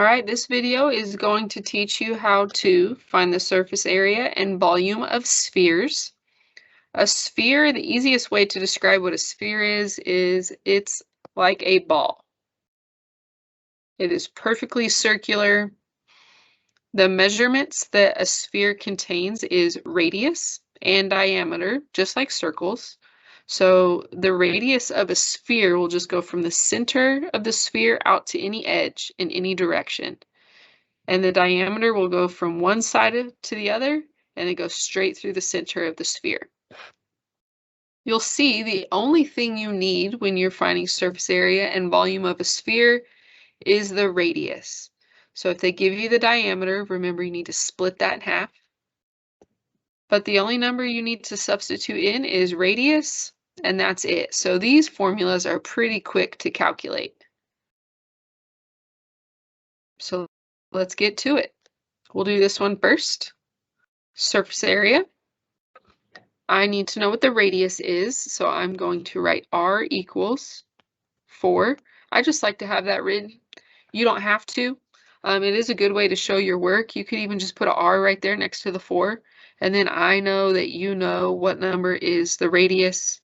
All right, this video is going to teach you how to find the surface area and volume of spheres. A sphere, the easiest way to describe what a sphere is it's like a ball. It is perfectly circular. The measurements that a sphere contains is radius and diameter, just like circles. So the radius of a sphere will just go from the center of the sphere out to any edge in any direction. And the diameter will go from one side to the other, and it goes straight through the center of the sphere. You'll see the only thing you need when you're finding surface area and volume of a sphere is the radius. So if they give you the diameter, remember you need to split that in half. But the only number you need to substitute in is radius, and that's it. So these formulas are pretty quick to calculate. So let's get to it. We'll do this one first. Surface area. I need to know what the radius is, so I'm going to write r equals 4. I just like to have that written. You don't have to. It is a good way to show your work. You could even just put an r right there next to the 4, and then I know that you know what number is the radius.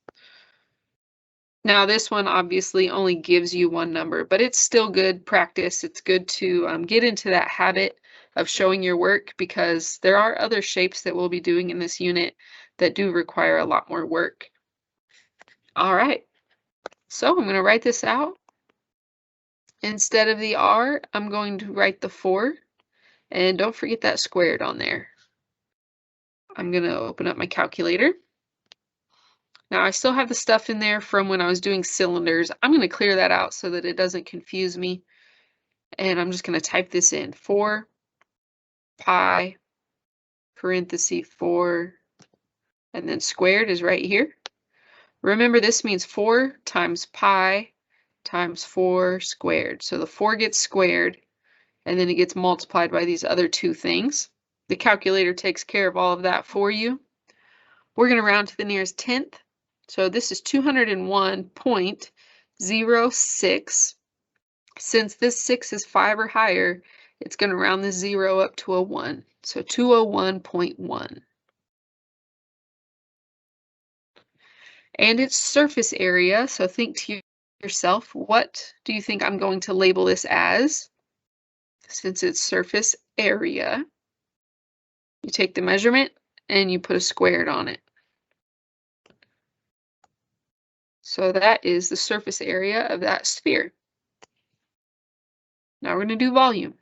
Now this one obviously only gives you one number, but it's still good practice. It's good to get into that habit of showing your work, because there are other shapes that we'll be doing in this unit that do require a lot more work. All right, so I'm going to write this out. Instead of the r, I'm going to write the 4, and don't forget that squared on there. I'm going to open up my calculator. Now I still have the stuff in there from when I was doing cylinders. I'm going to clear that out so that it doesn't confuse me. And I'm just going to type this in. 4 pi parenthesis 4, and then squared is right here. Remember, this means 4 times pi times 4 squared. So the 4 gets squared, and then it gets multiplied by these other two things. The calculator takes care of all of that for you. We're going to round to the nearest tenth. So this is 201.06. Since this 6 is 5 or higher, it's going to round the 0 up to a 1. So 201.1. And its surface area, so think to yourself, what do you think I'm going to label this as? Since it's surface area, you take the measurement and you put a squared on it. So that is the surface area of that sphere. Now we're going to do volume.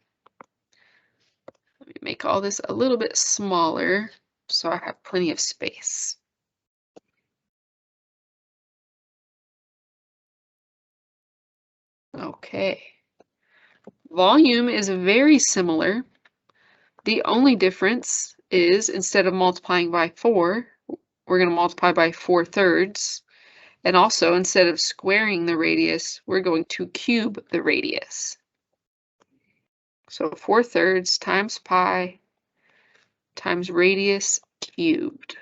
Let me make all this a little bit smaller so I have plenty of space. Okay. Volume is very similar. The only difference is, instead of multiplying by 4, we're going to multiply by 4/3. And also, instead of squaring the radius, we're going to cube the radius. So 4/3 times pi times radius cubed.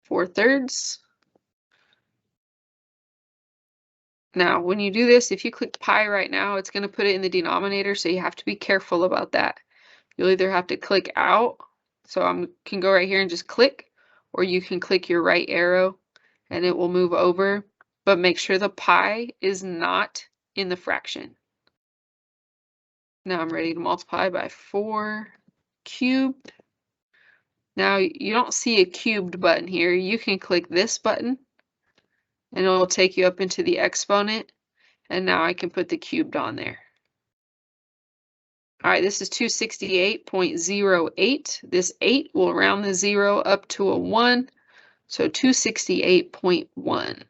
4/3. Now, when you do this, if you click pi right now, it's going to put it in the denominator, so you have to be careful about that. You'll either have to click out, so I can go right here and just click, or you can click your right arrow and it will move over, but make sure the pi is not in the fraction. Now I'm ready to multiply by 4 cubed. Now you don't see a cubed button here. You can click this button and it will take you up into the exponent, and now I can put the cubed on there. All right, this is 268.08. This 8 will round the 0 up to a 1, so 268.1.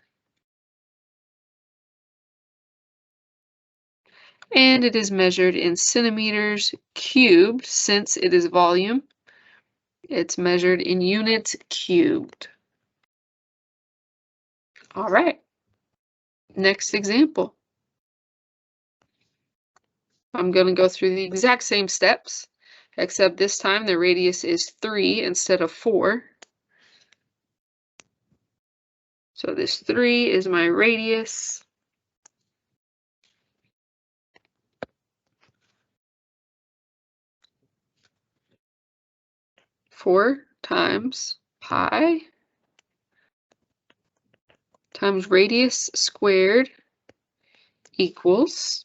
And it is measured in centimeters cubed. Since it is volume, it's measured in units cubed. All right, next example. I'm going to go through the exact same steps, except this time the radius is 3 instead of 4. So this 3 is my radius. 4 times pi times radius squared equals,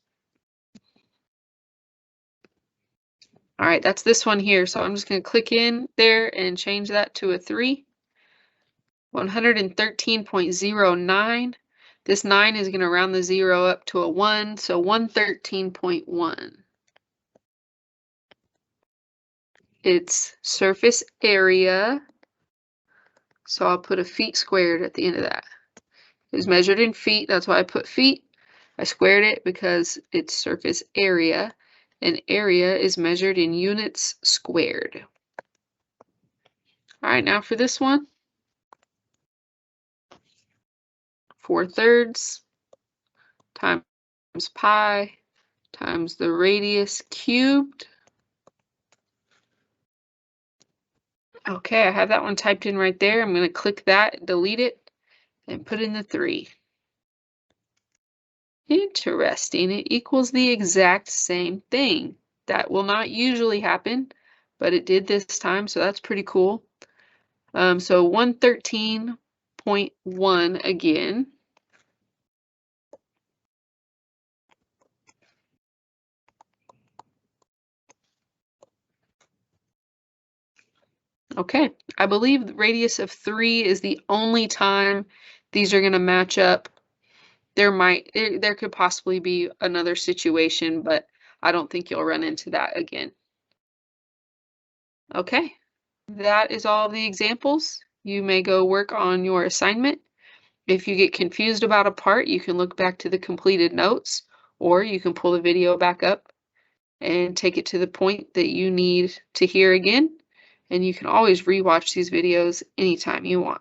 all right, that's this one here. So I'm just going to click in there and change that to a 3. 113.09. This 9 is going to round the 0 up to a 1, so 113.1. It's surface area, so I'll put a feet squared at the end of that. It was measured in feet, that's why I put feet. I squared it because it's surface area, and area is measured in units squared. All right, now for this one, 4/3 times pi times the radius cubed. Okay, I have that one typed in right there. I'm going to click that, delete it, and put in the 3. Interesting. It equals the exact same thing. That will not usually happen, but it did this time, so that's pretty cool. So 113.1 again. Okay, I believe the radius of 3 is the only time these are going to match up. There could possibly be another situation, but I don't think you'll run into that again. Okay, that is all of the examples. You may go work on your assignment. If you get confused about a part, you can look back to the completed notes, or you can pull the video back up and take it to the point that you need to hear again. And you can always rewatch these videos anytime you want.